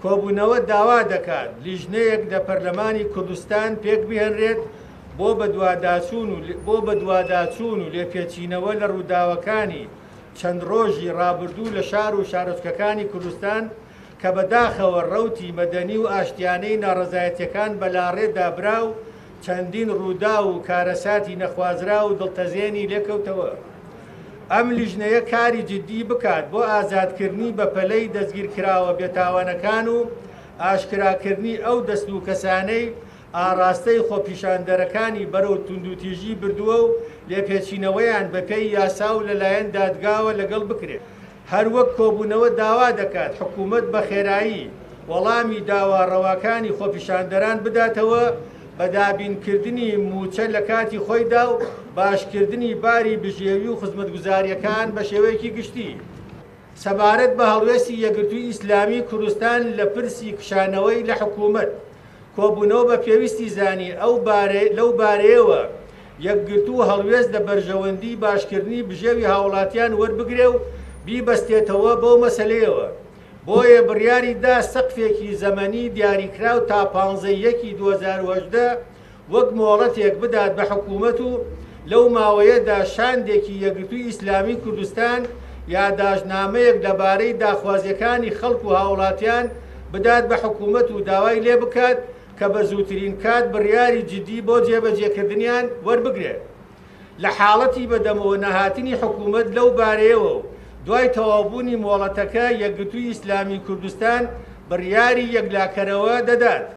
کۆبوونەوە داوا دەکات لیژنەیەک لە پەرلەمانی کوردستان پێک بهێنرێت بۆ بەدواداچوون و لێپێچینەوە لە ڕووداوەکانی چەند ڕۆژی ڕابردوو لە شار و شارۆچکەکانی کوردستان کە بەداخەوە ڕەوتی مەدەنی و ئاشتیانەی ناڕەزایەتیەکان بەلاڕێدا برا و چەندین ڕوودا و کارەساتی نەخوازرا و دڵتەزێنی لێکەوتەوە. ئەم لیژنەیە کاری جدی بکات بۆ ئازادکردنی بە پەلەی دەستگیرکراوە بێتاوانەکان و ئاشکراکردنی ئەو دەست و کەسانەی ئاڕاستەی خۆپیشاندەرەکانی بەرەو توندوتیژی بردووە و لێپێچینەوەیان بەپێی یاسا و لەلایەن دادگاوە لەگەڵ بکرێت. هەروەک کۆبوونەوە داوا دەکات حکومەت بە خێرایی وەڵامی داواڕەواکانی خۆپیشاندەران بداتەوە بە دابینکردنی موچە لە کاتی خۆیدا و باشکردنی باری بژێوی و خزمەتگوزاریەکان بە شێوەیەکی گشتی. سەبارەت بە هەڵوێستی یەکگرتووی ئیسلامی کوردستان لە پرسی کشانەوەی لە حکومەت کۆبوونەوە بە پێویستی زانی لەو بارەیەوە یەکگرتوو هەڵوێست لە بەرژەوەندی باشکردنی بژێوی هاوڵاتیان وەربگرێ و بیبەستێتەوە بەو مەسەلەیەوە. بۆیە بڕیاری دا سەقفێکی زەمەنی دیاریکرا و تا 15/2018 وەک مۆڵەتێک بدات بە حکومەت و لەو ماوەیەدا شاندێکی یەکگرتووی ئیسلامی کوردستان یا داژنامەیەک لەبارەی داخوازیەکانی خەڵک و هاوڵاتیان بدات بە حکومەت و داوای لێ بکات کە بە زووترین کات بڕیاری جدی بۆ جێبەجێکردنیان وەربگرێت. لە حاڵەتی بەدەمەوە نەهاتنی حکومەت لەو بارەیەوە و دوای تەواوبوونی مۆڵەتەکە یەکگرتووی ئیسلامی کوردستان بڕیاری یەکلاکەرەوە دەدات.